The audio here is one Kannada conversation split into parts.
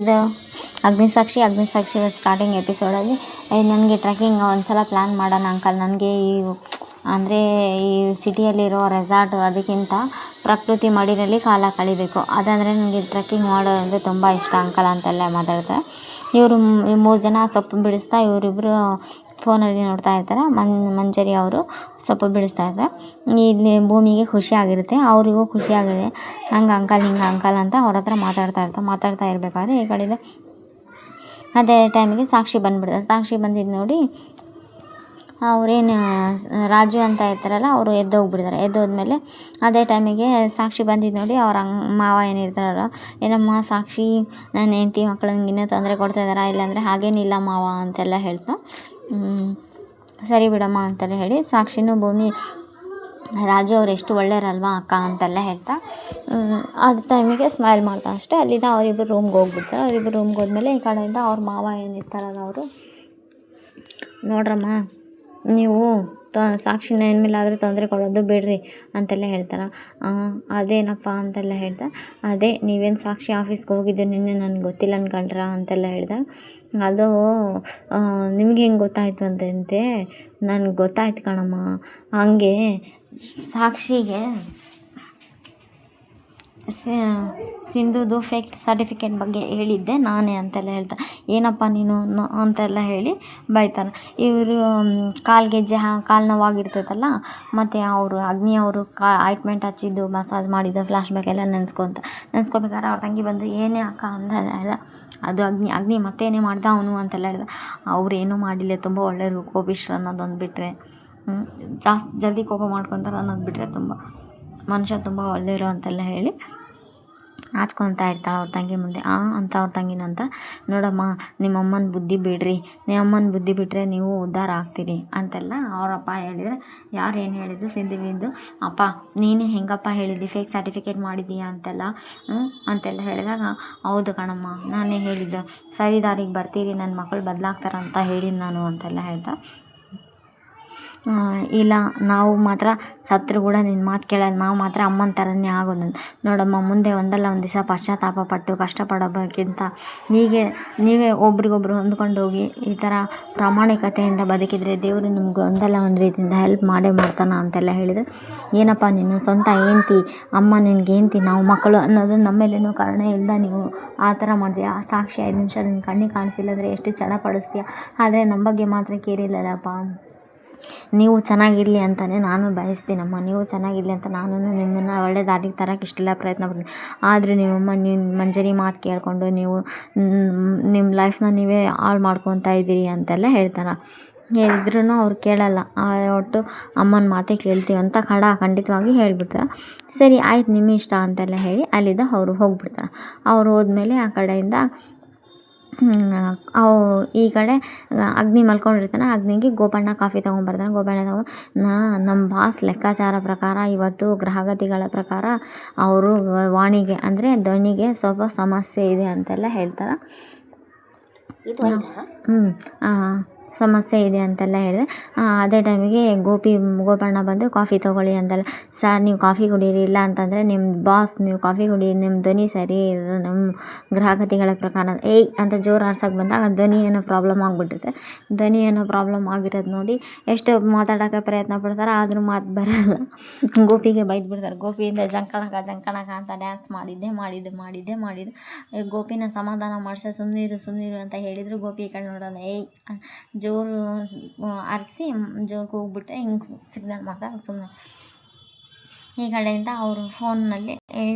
ಇದು ಅಗ್ನಿಸಾಕ್ಷಿ ಸ್ಟಾರ್ಟಿಂಗ್ ಎಪಿಸೋಡಲ್ಲಿ ನನಗೆ ಟ್ರೆಕ್ಕಿಂಗ್ ಒಂದ್ಸಲ ಪ್ಲ್ಯಾನ್ ಮಾಡೋಣ ಅಂಕಲ್. ನನಗೆ ಅಂದರೆ ಈ ಸಿಟಿಯಲ್ಲಿರೋ ರೆಸಾರ್ಟ್ ಅದಕ್ಕಿಂತ ಪ್ರಕೃತಿ ಮಡಿಲಲ್ಲಿ ಕಾಲ ಕಳಿಬೇಕು, ಅದಂದರೆ ನನಗೆ ಟ್ರೆಕ್ಕಿಂಗ್ ಮಾಡೋದಂದರೆ ತುಂಬ ಇಷ್ಟ ಅಂಕಲ್ ಅಂತೆಲ್ಲ ಮಾತಾಡ್ತಾರೆ. ಇವರು 3 ಜನ ಸೊಪ್ಪು ಬಿಡಿಸ್ತಾ ಇವರಿಬ್ಬರು ಫೋನಲ್ಲಿ ನೋಡ್ತಾ ಇರ್ತಾರೆ. ಮಂಜರಿ ಅವರು ಸೊಪ್ಪು ಬಿಡಿಸ್ತಾ ಇರ್ತಾರೆ. ಇಲ್ಲಿ ಭೂಮಿಗೆ ಖುಷಿ ಆಗಿರುತ್ತೆ, ಅವರಿಗೂ ಖುಷಿಯಾಗಿದೆ. ಹಂಗೆ ಅಂಕಲ್ ಹಿಂಗೆ ಅಂಕಲ್ ಅಂತ ಅವ್ರ ಹತ್ರ ಮಾತಾಡ್ತಾ ಇರಬೇಕಾದ್ರೆ ಈ ಕಡೆಯಿಂದ ಅದೇ ಟೈಮಿಗೆ ಸಾಕ್ಷಿ ಬಂದುಬಿಡ್ತಾರೆ. ಸಾಕ್ಷಿ ಬಂದಿದ್ದು ನೋಡಿ ಅವರೇನು ರಾಜು ಅಂತ ಇರ್ತಾರಲ್ಲ ಅವರು ಎದ್ದೋಗ್ಬಿಡ್ತಾರೆ. ಎದ್ದೋದ್ಮೇಲೆ ಅದೇ ಟೈಮಿಗೆ ಸಾಕ್ಷಿ ಬಂದಿದ್ದು ನೋಡಿ ಅವ್ರ ಮಾವ ಏನಿರ್ತಾರಲ್ಲ, ಏನಮ್ಮ ಸಾಕ್ಷಿ ನನ್ನ ಹೆಂಡತಿ ಮಕ್ಕಳಿಗೆ ಇನ್ನೂ ತೊಂದರೆ ಕೊಡ್ತಾ ಇದ್ದಾರಾ? ಇಲ್ಲಾಂದರೆ ಹಾಗೇನಿಲ್ಲ ಮಾವ ಅಂತೆಲ್ಲ ಹೇಳ್ತಾ ಸರಿ ಬಿಡಮ್ಮ ಅಂತೆಲ್ಲ ಹೇಳಿ ಸಾಕ್ಷಿನೂ ಭೂಮಿ ರಾಜು ಅವ್ರು ಎಷ್ಟು ಒಳ್ಳೆಯರಲ್ವಾ ಅಕ್ಕ ಅಂತೆಲ್ಲ ಹೇಳ್ತಾ ಅದು ಟೈಮಿಗೆ ಸ್ಮೈಲ್ ಮಾಡ್ತಾ ಅಷ್ಟೇ ಅಲ್ಲಿಂದ ಅವರಿಬ್ಬರು ರೂಮ್ಗೆ ಹೋಗ್ಬಿಡ್ತಾರೆ. ಅವರಿಬ್ಬರು ರೂಮ್ಗೆ ಹೋದ್ಮೇಲೆ ಈ ಕಡೆಯಿಂದ ಅವ್ರ ಮಾವ ಏನಿರ್ತಾರಲ್ಲ ಅವರು, ನೋಡ್ರಮ್ಮ ನೀವು ಸಾಕ್ಷಿನ ಏನ್ಮೇಲಾದರೂ ತೊಂದರೆ ಕೊಡೋದು ಬಿಡ್ರಿ ಅಂತೆಲ್ಲ ಹೇಳ್ತಾರೆ. ಅದೇನಪ್ಪ ಅಂತೆಲ್ಲ ಹೇಳ್ದೆ. ಅದೇ ನೀವೇನು ಸಾಕ್ಷಿ ಆಫೀಸ್ಗೆ ಹೋಗಿದ್ದು ನಿನ್ನೆ ನನಗೆ ಗೊತ್ತಿಲ್ಲ ಅನ್ಕೊಂಡ್ರ ಅಂತೆಲ್ಲ ಹೇಳ್ದೆ. ಅದು ನಿಮ್ಗೆ ಹೆಂಗೆ ಗೊತ್ತಾಯಿತು ಅಂತಂತೆ, ನನಗೆ ಗೊತ್ತಾಯ್ತು ಕಣಮ್ಮ. ಹಂಗೆ ಸಾಕ್ಷಿಗೆ ಸಿಂಧುದು ಫೇಕ್ ಸರ್ಟಿಫಿಕೇಟ್ ಬಗ್ಗೆ ಹೇಳಿದ್ದೆ ನಾನೇ ಅಂತೆಲ್ಲ ಹೇಳ್ತಾರೆ. ಏನಪ್ಪ ನೀನು ಅಂತೆಲ್ಲ ಹೇಳಿ ಬೈತಾರೆ. ಇವರು ಕಾಲು ನೋವಾಗಿರ್ತೈತಲ್ಲ, ಮತ್ತು ಅವರು ಅಗ್ನಿ ಅವರು ಆಯಿಂಟ್ಮೆಂಟ್ ಹಚ್ಚಿದ್ದು ಮಸಾಜ್ ಮಾಡಿದ್ದು ಫ್ಲ್ಯಾಶ್ ಬ್ಯಾಕ್ ಎಲ್ಲ ನೆನೆಸ್ಕೋಬೇಕಾದ್ರೆ ಅವ್ರ ತಂಗಿ ಬಂದು ಏನೇ ಅಕ್ಕ ಅಂತೆಲ್ಲ ಹೇಳ್ದೆ. ಅದು ಅಗ್ನಿ ಮತ್ತೇನೇ ಮಾಡ್ದ ಅವನು ಅಂತೆಲ್ಲ ಹೇಳ್ದೆ. ಅವ್ರೇನೂ ಮಾಡಿಲ್ಲ, ತುಂಬ ಒಳ್ಳೆಯವರು, ಕೋಪಿಷ್ರು ಅನ್ನೋದೊಂದು ಬಿಟ್ಟರೆ, ಜಾಸ್ತಿ ಜಲ್ದಿ ಕೋಪ ಮಾಡ್ಕೊತಾರೆ ಅನ್ನೋದು ಬಿಟ್ಟರೆ ತುಂಬ ಮನುಷ್ಯ ತುಂಬ ಒಳ್ಳೆಯವರು ಅಂತೆಲ್ಲ ಹೇಳಿ ನಾಚ್ಕೊತಾ ಇರ್ತಾಳೆ ಅವ್ರ ತಂಗಿ ಮುಂದೆ. ಅಂತ ಅವ್ರ ತಂಗಿನಂತ, ನೋಡಮ್ಮ ನಿಮ್ಮಮ್ಮನ ಬುದ್ಧಿ ಬಿಡ್ರಿ, ನಿಮ್ಮಮ್ಮನ ಬುದ್ಧಿ ಬಿಟ್ಟರೆ ನೀವು ಉದ್ಧಾರ ಆಗ್ತೀರಿ ಅಂತೆಲ್ಲ ಅವರಪ್ಪ ಹೇಳಿದರೆ. ಯಾರು ಏನು ಹೇಳಿದ್ದು? ಸಿಂಧುವಿಂದು ಅಪ್ಪ ನೀನೇ ಹೆಂಗಪ್ಪ ಹೇಳಿದ್ದಿ ಫೇಕ್ ಸರ್ಟಿಫಿಕೇಟ್ ಮಾಡಿದ್ದೀಯಾ ಅಂತೆಲ್ಲ ಹೇಳಿದಾಗ, ಹೌದು ಕಣಮ್ಮ ನಾನೇ ಹೇಳಿದ್ದು, ಸರಿ ದಾರಿಗೆ ಬರ್ತೀರಿ, ನನ್ನ ಮಕ್ಕಳು ಬದಲಾಗ್ತಾರಂತ ಹೇಳಿದ್ದು ನಾನು ಅಂತೆಲ್ಲ ಹೇಳ್ತಾ, ಇಲ್ಲ ನಾವು ಮಾತ್ರ ಸತ್ರು ಕೂಡ ನಿನ್ನ ಮಾತು ಕೇಳೋದು, ನಾವು ಮಾತ್ರ ಅಮ್ಮನ ಥರನೇ ಆಗೋದು. ನೋಡಮ್ಮ ಮುಂದೆ ಒಂದಲ್ಲ ಒಂದು ದಿವಸ ಪಶ್ಚಾತ್ತಾಪ ಪಟ್ಟು ಕಷ್ಟಪಡೋದಕ್ಕಿಂತ ಹೀಗೆ ನೀವೇ ಒಬ್ರಿಗೊಬ್ರು ಹೊಂದ್ಕೊಂಡು ಹೋಗಿ ಈ ಥರ ಪ್ರಾಮಾಣಿಕತೆಯಿಂದ ಬದುಕಿದರೆ ದೇವರು ನಿಮ್ಗೆ ಒಂದಲ್ಲ ಒಂದು ರೀತಿಯಿಂದ ಹೆಲ್ಪ್ ಮಾಡೇ ಮಾಡ್ತಾನೆ ಅಂತೆಲ್ಲ ಹೇಳಿದರೆ, ಏನಪ್ಪ ನೀನು ಸ್ವಂತ ಹೆಂಡ್ತಿ ಅಮ್ಮ, ನಿನ್ಗೆ ಹೆಂಡ್ತಿ ನಾವು ಮಕ್ಕಳು ಅನ್ನೋದು ನಮ್ಮೇಲೇನೂ ಕಾರಣ ಇಲ್ದ ನೀವು ಆ ಥರ ಮಾಡ್ತೀಯ. ಸಾಕ್ಷಿ 5 ನಿಮಿಷ ನಿನ್ನ ಕಣ್ಣಿಗೆ ಕಾಣಿಸಿಲ್ಲಂದರೆ ಎಷ್ಟು ಚಡಪಡಿಸ್ತೀಯ, ಆದರೆ ನಮ್ಮ ಬಗ್ಗೆ ಮಾತ್ರ ಕೇರಿಲ್ಲಲ್ಲಪ್ಪ. ನೀವು ಚೆನ್ನಾಗಿರಲಿ ಅಂತಲೇ ನಾನು ಬಯಸ್ತೀನಮ್ಮ, ನೀವು ಚೆನ್ನಾಗಿರಲಿ ಅಂತ ನಾನು ನಿಮ್ಮನ್ನು ಒಳ್ಳೆ ದಾರಿಗೆ ತರೋಕ್ಕೆ ಇಷ್ಟೆಲ್ಲ ಪ್ರಯತ್ನ ಪಡ್ತೀನಿ. ಆದರೆ ನಿಮ್ಮಮ್ಮ ಮಂಜರಿ ಮಾತು ಕೇಳಿಕೊಂಡು ನೀವು ನಿಮ್ಮ ಲೈಫ್ನ ನೀವೇ ಹಾಳು ಮಾಡ್ಕೊತಾ ಇದ್ದೀರಿ ಅಂತೆಲ್ಲ ಹೇಳ್ತಾರೆ. ಹೇಳಿದ್ರೂ ಅವ್ರು ಕೇಳಲ್ಲ, ಒಟ್ಟು ಅಮ್ಮನ ಮಾತೇ ಕೇಳ್ತೀವಿ ಅಂತ ಖಂಡಿತವಾಗಿ ಹೇಳಿಬಿಡ್ತಾರೆ. ಸರಿ ಆಯ್ತು ನಿಮ್ಮ ಇಷ್ಟ ಅಂತೆಲ್ಲ ಹೇಳಿ ಅಲ್ಲಿಂದ ಅವರು ಹೋಗ್ಬಿಡ್ತಾರೆ. ಅವ್ರು ಹೋದ್ಮೇಲೆ ಆ ಕಡೆಯಿಂದ ಈ ಕಡೆ ಅಗ್ನಿ ಮಲ್ಕೊಂಡಿರ್ತಾನೆ. ಅಗ್ನಿಗೆ ಗೋಪಣ್ಣ ಕಾಫಿ ತೊಗೊಂಬರ್ತಾನೆ. ಗೋಪಣ್ಣ ನಮ್ಮ ಬಾಸ್ ಲೆಕ್ಕಾಚಾರ ಪ್ರಕಾರ ಇವತ್ತು ಗ್ರಹಗತಿಗಳ ಪ್ರಕಾರ ಅವರು ವಾಣಿಗೆ ಅಂದರೆ ಧ್ವನಿಗೆ ಸ್ವಲ್ಪ ಸಮಸ್ಯೆ ಇದೆ ಅಂತೆಲ್ಲ ಹೇಳ್ತಾರೆ. ಸಮಸ್ಯೆ ಇದೆ ಅಂತೆಲ್ಲ ಹೇಳಿದೆ. ಅದೇ ಟೈಮಿಗೆ ಗೋಪಣ್ಣ ಬಂದು ಕಾಫಿ ತೊಗೊಳ್ಳಿ ಅಂತೆಲ್ಲ, ಸರ್ ನೀವು ಕಾಫಿ ಕುಡೀರಿ, ಇಲ್ಲ ಅಂತಂದರೆ ನಿಮ್ಮ ಬಾಸ್ ನೀವು ಕಾಫಿ ಕುಡೀರಿ, ನಿಮ್ಮ ಧ್ವನಿ ಸರಿ ನಮ್ಮ ಗ್ರಹಗತಿಗಳ ಪ್ರಕಾರ ಅಂತ ಜೋರು ಆರ್ಸೋಕ್ಕೆ ಬಂದಾಗ ಧ್ವನಿ ಏನೋ ಪ್ರಾಬ್ಲಮ್ ಆಗಿಬಿಟ್ಟಿರುತ್ತೆ. ಧ್ವನಿ ಏನೋ ಪ್ರಾಬ್ಲಮ್ ಆಗಿರೋದು ನೋಡಿ ಎಷ್ಟು ಮಾತಾಡೋಕ್ಕೆ ಪ್ರಯತ್ನ ಪಡ್ತಾರೆ, ಆದರೂ ಮಾತು ಬರೋಲ್ಲ. ಗೋಪಿಗೆ ಬೈದ್ಬಿಡ್ತಾರೆ. ಗೋಪಿಯಿಂದ ಜಂಕಣಕ ಅಂತ ಡ್ಯಾನ್ಸ್ ಮಾಡಿದ್ದೆ ಗೋಪಿನ ಸಮಾಧಾನ ಮಾಡಿಸ ಸುಮ್ಮನಿರು ಅಂತ ಹೇಳಿದ್ರು ಗೋಪಿ ಈ ಕಡೆ ನೋಡೋಲ್ಲ. ಜೋರು ಅರಿಸಿ ಜೋರು ಕೂಗ್ಬಿಟ್ಟೆ ಹಿಂಗೆ ಸಿಗ್ನಲ್ ಮಾಡ್ತಾರೆ ಸುಮ್ಮನೆ. ಈ ಕಡೆಯಿಂದ ಅವರು ಫೋನ್ನಲ್ಲಿ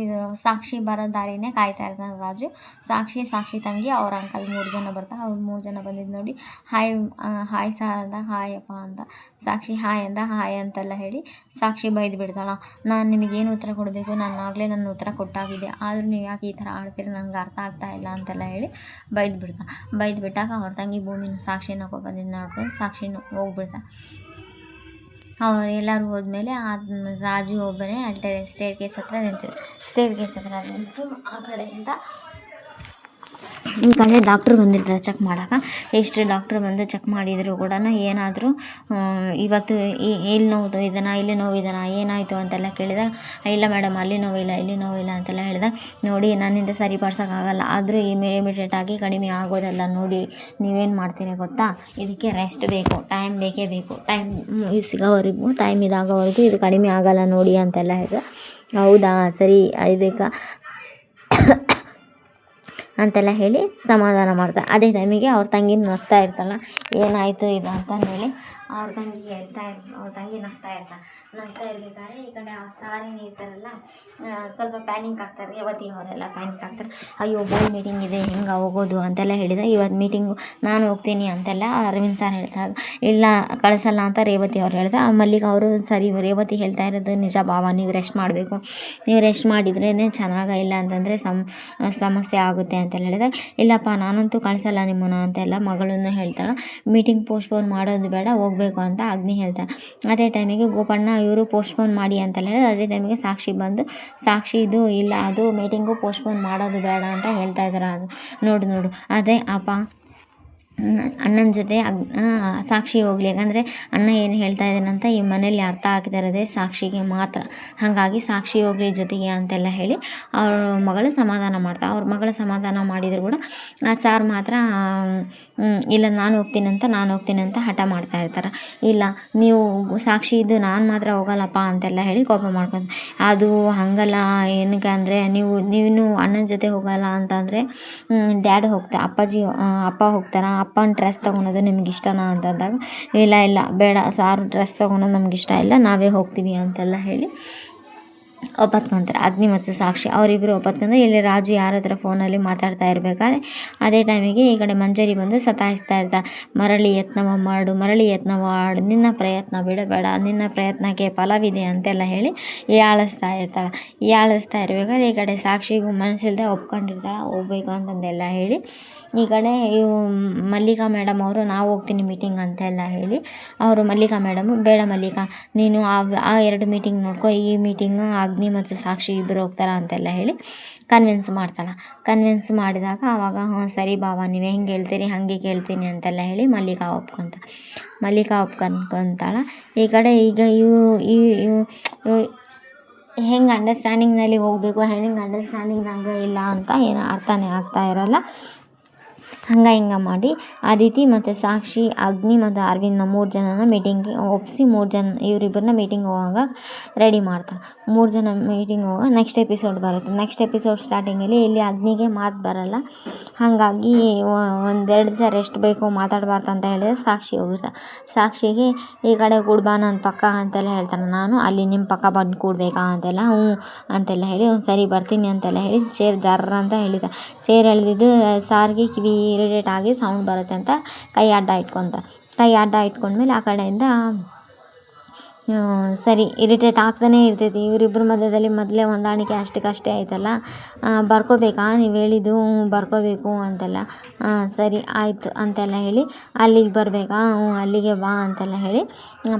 ಸಾಕ್ಷಿ ಬರೋ ದಾರಿನೇ ಕಾಯ್ತಾ ಇರ್ತಾನೆ ರಾಜು. ಸಾಕ್ಷಿ ತಂಗಿ ಅವ್ರ ಅಂಕಲ್ 3 ಜನ ಬರ್ತಾರೆ. ಅವ್ರು 3 ಜನ ಬಂದಿದ್ದು ನೋಡಿ ಹಾಯ್ ಸರ್ ಅಂದ. ಹಾಯ್ ಅಪ್ಪ ಅಂತ ಸಾಕ್ಷಿ ಹಾಯ್ ಅಂದ. ಹಾಯ್ ಅಂತೆಲ್ಲ ಹೇಳಿ ಸಾಕ್ಷಿ ಬೈದು ಬಿಡ್ತಾಳ. ನಾನು ನಿಮಗೇನು ಉತ್ತರ ಕೊಡಬೇಕು, ನಾನು ಆಗಲೇ ನನ್ನ ಉತ್ತರ ಕೊಟ್ಟಾಗಿದೆ, ಆದರೂ ನೀವು ಯಾಕೆ ಈ ಥರ ಆಡ್ತೀರಿ, ನನಗೆ ಅರ್ಥ ಆಗ್ತಾ ಇಲ್ಲ ಅಂತೆಲ್ಲ ಹೇಳಿ ಬೈದು ಬಿಟ್ಟಾಗ ಅವ್ರ ತಂಗಿ ಭೂಮಿನ ಸಾಕ್ಷಿನ ಬಂದಿದ್ದು ನೋಡ್ಕೊಂಡು ಸಾಕ್ಷಿನ ಹೋಗ್ಬಿಡ್ತಾನೆ. ಅವ್ರು ಎಲ್ಲರೂ ಹೋದ್ಮೇಲೆ ರಾಜು ಒಬ್ಬನೇ ಸ್ಟೇರ್ ಕೇಸ್ ಹತ್ರ ನಿಂತು ಆ ಕಡೆಯಿಂದ ಈ ಕಡೆ ಡಾಕ್ಟ್ರು ಬಂದಿರ್ತಾರೆ ಚೆಕ್ ಮಾಡೋಕೆ. ಎಷ್ಟು ಡಾಕ್ಟ್ರು ಬಂದು ಚೆಕ್ ಮಾಡಿದರೂ ಕೂಡ ಏನಾದರೂ ಇವತ್ತು ಇಲ್ಲಿ ನೋವು ಇದೆನಾ, ಇಲ್ಲಿ ನೋವಿದೆನಾ, ಏನಾಯಿತು ಅಂತೆಲ್ಲ ಕೇಳಿದಾಗ, ಇಲ್ಲ ಮೇಡಮ್ ಅಲ್ಲಿ ನೋವಿಲ್ಲ, ಇಲ್ಲಿ ನೋವಿಲ್ಲ ಅಂತೆಲ್ಲ ಹೇಳಿದಾಗ, ನೋಡಿ ನನ್ನಿಂದ ಸರಿಪಡ್ಸೋಕ್ಕಾಗಲ್ಲ, ಆದರೂ ಇಮಿಡಿಯೇಟಾಗಿ ಕಡಿಮೆ ಆಗೋದಲ್ಲ, ನೋಡಿ ನೀವೇನು ಮಾಡ್ತೀರಿ ಗೊತ್ತಾ, ಇದಕ್ಕೆ ರೆಸ್ಟ್ ಬೇಕು, ಟೈಮ್ ಬೇಕೇ ಬೇಕು, ಟೈಮ್ ಸಿಗೋವರೆಗೂ, ಟೈಮ್ ಇದಾಗೋವರೆಗೂ ಇದು ಕಡಿಮೆ ಆಗಲ್ಲ ನೋಡಿ ಅಂತೆಲ್ಲ ಹೇಳಿದೆ. ಹೌದಾ ಸರಿ ಇದಕ್ಕೆ ಅಂತೆಲ್ಲ ಹೇಳಿ ಸಮಾಧಾನ ಮಾಡ್ತಾರೆ. ಅದೇ ಟೈಮಿಗೆ ಅವ್ರ ತಂಗಿ ನಗ್ತಾ ಇರ್ತಾಳೆ, ಏನಾಯಿತು ಇದು ಅಂತಂದೇಳಿ ಅವ್ರ ತಂಗಿ ನಗ್ತಾ ಇರ್ಬೇಕಾದ್ರೆ ಈ ಕಡೆ ಸಾರಿನ ಇರ್ತಾರಲ್ಲ ಸ್ವಲ್ಪ ಪ್ಯಾನಿಕ್ ಆಗ್ತಾರೆ. ರೇವತಿ ಅವರೆಲ್ಲ ಪ್ಯಾನಿಕ್ ಆಗ್ತಾರೆ. ಅಯ್ಯೋ ಬೋರ್ಡ್ ಮೀಟಿಂಗ್ ಇದೆ, ಹೆಂಗೆ ಹೋಗೋದು ಅಂತೆಲ್ಲ ಹೇಳಿದೆ. ಇವತ್ತು ಮೀಟಿಂಗು ನಾನು ಹೋಗ್ತೀನಿ ಅಂತೆಲ್ಲ ಅರವಿಂದ್ ಸರ್ ಹೇಳ್ತಾರೆ. ಇಲ್ಲ ಕಳಿಸಲ್ಲ ಅಂತ ರೇವತಿ ಅವ್ರು ಹೇಳ್ದೆ. ಮಲ್ಲಿಕ ಅವರು ಸರಿ ರೇವತಿ ಹೇಳ್ತಾ ಇರೋದು ನಿಜ ಭಾವ, ನೀವು ರೆಸ್ಟ್ ಮಾಡಬೇಕು, ನೀವು ರೆಸ್ಟ್ ಮಾಡಿದ್ರೇ ಚೆನ್ನಾಗಿಲ್ಲ ಅಂತಂದರೆ ಸಮಸ್ಯೆ ಆಗುತ್ತೆ ಅಂತೆಲ್ಲ ಹೇಳಿದೆ. ಇಲ್ಲಪ್ಪ ನಾನಂತೂ ಕಳಿಸಲ್ಲ ನಿಮ್ಮನ್ನು ಅಂತೆಲ್ಲ ಮಗಳನ್ನು ಹೇಳ್ತಾಳೆ. ಮೀಟಿಂಗ್ ಪೋಸ್ಟ್ಪೋನ್ ಮಾಡೋದು ಬೇಡ, ಹೋಗಬೇಕು ಅಂತ ಅಗ್ನಿ ಹೇಳ್ತಾಳೆ. ಅದೇ ಟೈಮಿಗೆ ಗೋಪಣ್ಣ ಇವರು ಪೋಸ್ಟ್ಪೋನ್ ಮಾಡಿ ಅಂತೆಲ್ಲ ಹೇಳಿದ್ರೆ, ಅದೇ ಟೈಮಿಗೆ ಸಾಕ್ಷಿ ಬಂದು ಇದು ಇಲ್ಲ, ಅದು ಮೀಟಿಂಗು ಪೋಸ್ಟ್ಪೋನ್ ಮಾಡೋದು ಬೇಡ ಅಂತ ಹೇಳ್ತಾ ಇದ್ದಾರೆ. ಅದು ನೋಡು ಅದೇ ಅಪ್ಪ ಅಣ್ಣನ ಜೊತೆ ಸಾಕ್ಷಿ ಹೋಗಲಿ, ಯಾಕಂದರೆ ಅಣ್ಣ ಏನು ಹೇಳ್ತಾ ಇದ್ದಾನಂತ ಈ ಮನೇಲಿ ಅರ್ಥ ಆಗ್ತಾ ಇರೋದೇ ಸಾಕ್ಷಿಗೆ ಮಾತ್ರ. ಹಾಗಾಗಿ ಸಾಕ್ಷಿ ಹೋಗಲಿ ಜೊತೆಗೆ ಅಂತೆಲ್ಲ ಹೇಳಿ ಅವ್ರ ಮಗಳು ಸಮಾಧಾನ ಮಾಡ್ತಾಳೆ. ಅವ್ರ ಮಗಳು ಸಮಾಧಾನ ಮಾಡಿದರೂ ಕೂಡ ಸಾರ್ ಮಾತ್ರ ಇಲ್ಲ ನಾನು ಹೋಗ್ತೀನಿ ಅಂತ ಹಠ ಮಾಡ್ತಾ ಇರ್ತಾರೆ. ಇಲ್ಲ ನೀವು ಸಾಕ್ಷಿ ಇದ್ದು ನಾನು ಮಾತ್ರ ಹೋಗಲ್ಲಪ್ಪ ಅಂತೆಲ್ಲ ಹೇಳಿ ಕೋಪ ಮಾಡ್ಕೊಂಡು, ಅದು ಹಾಗಲ್ಲ, ಏನಕ್ಕೆ ಅಂದರೆ ನೀನು ಅಣ್ಣನ ಜೊತೆ ಹೋಗಲ್ಲ ಅಂತಂದರೆ ಡ್ಯಾಡ್ ಅಪ್ಪ ಹೋಗ್ತಾರ, ಅಪ್ಪನ ಡ್ರೆಸ್ ತೊಗೊಳೋದು ನಿಮ್ಗೆ ಇಷ್ಟನಾ ಅಂತಂದಾಗ, ಇಲ್ಲ ಬೇಡ ಸಾರು ಡ್ರೆಸ್ ತೊಗೊಳೋದು ನಮ್ಗೆ ಇಷ್ಟ ಇಲ್ಲ, ನಾವೇ ಹೋಗ್ತೀವಿ ಅಂತೆಲ್ಲ ಹೇಳಿ ಒಪ್ಪತ್ಕೊಂತಾರೆ. ಅಗ್ನಿ ಮತ್ತು ಸಾಕ್ಷಿ ಅವರಿಬ್ಬರು ಒಪ್ಪತ್ಕೊಂಡ್ರೆ ಇಲ್ಲಿ ರಾಜು ಯಾರ ಹತ್ರ ಫೋನಲ್ಲಿ ಮಾತಾಡ್ತಾ ಇರಬೇಕಾದ್ರೆ ಅದೇ ಟೈಮಿಗೆ ಈ ಕಡೆ ಮಂಜರಿ ಬಂದು ಸತಾಯಿಸ್ತಾ ಇರ್ತಾರೆ. ಮರಳಿ ಯತ್ನವ ಮಾಡು, ನಿನ್ನ ಪ್ರಯತ್ನ ಬಿಡಬೇಡ, ನಿನ್ನ ಪ್ರಯತ್ನಕ್ಕೆ ಫಲವಿದೆ ಅಂತೆಲ್ಲ ಹೇಳಿ ಹೀಯಾಳಿಸ್ತಾ ಇರಬೇಕಾದ್ರೆ ಈ ಕಡೆ ಸಾಕ್ಷಿಗೂ ಮನಸ್ಸಿಲ್ಲದೆ ಒಪ್ಕೊಂಡಿರ್ತಾಳೆ, ಹೋಗ್ಬೇಕು ಅಂತಂದೆಲ್ಲ ಹೇಳಿ. ಈ ಕಡೆ ಮಲ್ಲಿಕಾ ಮೇಡಮ್ ಅವರು ನಾವು ಹೋಗ್ತೀನಿ ಮೀಟಿಂಗ್ ಅಂತೆಲ್ಲ ಹೇಳಿ ಅವರು ಮಲ್ಲಿಕಾ ಮೇಡಮು, ಬೇಡ ಮಲ್ಲಿಕಾ ನೀನು ಆ 2 ಮೀಟಿಂಗ್ ನೋಡ್ಕೊ, ಈ ಮೀಟಿಂಗು ಅಗ್ನಿ ಮತ್ತು ಸಾಕ್ಷಿ ಇಬ್ಬರು ಹೋಗ್ತಾರ ಅಂತೆಲ್ಲ ಹೇಳಿ ಕನ್ವಿನ್ಸ್ ಮಾಡಿದಾಗ ಆವಾಗ ಸರಿ ಬಾವ ನೀವು ಹೆಂಗೆ ಹೇಳ್ತೀರಿ ಹಾಗೆ ಕೇಳ್ತೀನಿ ಅಂತೆಲ್ಲ ಹೇಳಿ ಮಲ್ಲಿಕಾ ಒಪ್ಕೊಂತಾಳೆ. ಈ ಕಡೆ ಈಗ ಹೆಂಗೆ ಅಂಡರ್ಸ್ಟ್ಯಾಂಡಿಂಗ್ನಲ್ಲಿ ಹೋಗಬೇಕು, ಹೆಂಗೆ ಅಂಡರ್ಸ್ಟ್ಯಾಂಡಿಂಗ್ನಾಗ ಇಲ್ಲ ಅಂತ ಏನು ಅರ್ಥನೇ ಆಗ್ತಾ ಇರಲ್ಲ. ಹಿಂಗೆ ಮಾಡಿ ಅದಿತಿ ಮತ್ತು ಸಾಕ್ಷಿ, ಅಗ್ನಿ ಮತ್ತು ಅರವಿಂದ್ನ 3 ಜನನ ಮೀಟಿಂಗ್ಗೆ ಒಪ್ಪಿಸಿ 3 ಜನ ಇವರಿಬ್ಬರನ್ನ ಮೀಟಿಂಗ್ ಹೋಗಾಗ ರೆಡಿ ಮಾಡ್ತಾರೆ. 3 ಜನ ಮೀಟಿಂಗ್ ಹೋಗಾಗ ನೆಕ್ಸ್ಟ್ ಎಪಿಸೋಡ್ ಬರುತ್ತೆ. ನೆಕ್ಸ್ಟ್ ಎಪಿಸೋಡ್ ಸ್ಟಾರ್ಟಿಂಗಲ್ಲಿ ಇಲ್ಲಿ ಅಗ್ನಿಗೆ ಮಾತು ಬರಲ್ಲ, ಹಾಗಾಗಿ 1-2 ದಿವಸ ರೆಸ್ಟ್ ಬೇಕು, ಮಾತಾಡಬಾರ್ದು ಅಂತ ಹೇಳಿದ್ರೆ ಸಾಕ್ಷಿ ಹೋಗಿರ್ತಾರೆ. ಸಾಕ್ಷಿಗೆ ಈ ಕಡೆ ಕೂಡ್ಬಾ ನನ್ನ ಪಕ್ಕ ಅಂತೆಲ್ಲ ಹೇಳ್ತಾನೆ. ನಾನು ಅಲ್ಲಿ ನಿಮ್ಮ ಪಕ್ಕ ಬಂದು ಕೂಡಬೇಕಾ ಅಂತೆಲ್ಲ ಅಂತೆಲ್ಲ ಹೇಳಿ ಸರಿ ಬರ್ತೀನಿ ಅಂತೆಲ್ಲ ಹೇಳಿ ಚೇರ್ ಜರ್ರ ಅಂತ ಹೇಳಿದ. ಚೇರ್ ಎಳೆದಿದ್ದು ಸಾರಿಗೆ ಕಿವಿ ಇರಿಟೇಟ್ ಆಗಿ ಸೌಂಡ್ ಬರುತ್ತೆ ಅಂತ ಕೈ ಅಡ್ಡ ಇಟ್ಕೊಂಡ್ಮೇಲೆ ಆ ಕಡೆಯಿಂದ ಸರಿ ಇರಿಟೇಟ್ ಆಗ್ತಾನೇ ಇರ್ತೈತಿ. ಇವರಿಬ್ಬರ ಮಧ್ಯದಲ್ಲಿ ಮೊದಲೇ ಹೊಂದಾಣಿಕೆ ಅಷ್ಟಕ್ಕಷ್ಟೇ ಆಯ್ತಲ್ಲ, ಬರ್ಕೋಬೇಕಾ ನೀವು ಹೇಳಿದ್ದು, ಬರ್ಕೋಬೇಕು ಅಂತೆಲ್ಲ, ಸರಿ ಆಯಿತು ಅಂತೆಲ್ಲ ಹೇಳಿ ಅಲ್ಲಿಗೆ ಬರಬೇಕಾ, ಅಲ್ಲಿಗೆ ಬಾ ಅಂತೆಲ್ಲ ಹೇಳಿ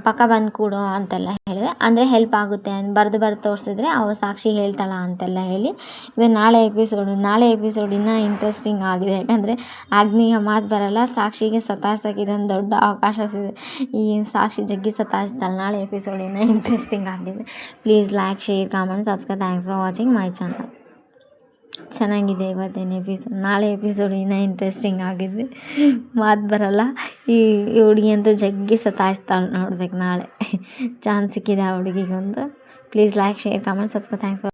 ಪಕ್ಕ ಬಂದು ಕೂಡು ಅಂತೆಲ್ಲ ಹೇಳಿದೆ. ಅಂದರೆ ಹೆಲ್ಪ್ ಆಗುತ್ತೆ ಬರೆದು ತೋರಿಸಿದ್ರೆ ಅವ ಸಾಕ್ಷಿ ಹೇಳ್ತಾಳ ಅಂತೆಲ್ಲ ಹೇಳಿ. ಇದು ನಾಳೆ ಎಪಿಸೋಡ್ ಇನ್ನೂ ಇಂಟ್ರೆಸ್ಟಿಂಗ್ ಆಗಿದೆ, ಯಾಕಂದರೆ ಅಗ್ನಿಗೆ ಮಾತು ಬರಲ್ಲ, ಸಾಕ್ಷಿಗೆ ಸತಾಯಿಸೋಕೆ ಇದೊಂದು ದೊಡ್ಡ ಅವಕಾಶ ಸಿಗುತ್ತೆ. ಈ ಸಾಕ್ಷಿ ಜಗ್ಗಿ ಸತಾಯಿಸ್ತಾಳೆ. ನಾಳೆ ಎಪಿಸೋಡ್ ಇನ್ನೂ ಇಂಟ್ರೆಸ್ಟಿಂಗ್ ಆಗಿದೆ. Please like, share, comment, subscribe. Thanks for watching my channel. ಚೆನ್ನಾಗಿದೆ ಇವತ್ತಿನ ಎಪಿಸೋಡ್. ನಾಳೆ ಎಪಿಸೋಡ್ ಇನ್ನೂ ಇಂಟ್ರೆಸ್ಟಿಂಗ್ ಆಗಿದೆ. ಮಾತು ಬರಲ್ಲ, ಈ ಹುಡುಗಿಯಂತೂ ಜಗ್ಗಿ ಸತಾಯಿಸ್ತಾಳೆ, ನೋಡ್ಬೇಕು ನಾಳೆ. ಚಾನ್ಸ್ ಸಿಕ್ಕಿದೆ ಆ ಹುಡುಗಿಗೊಂದು. Please like, share, comment, subscribe. Thanks for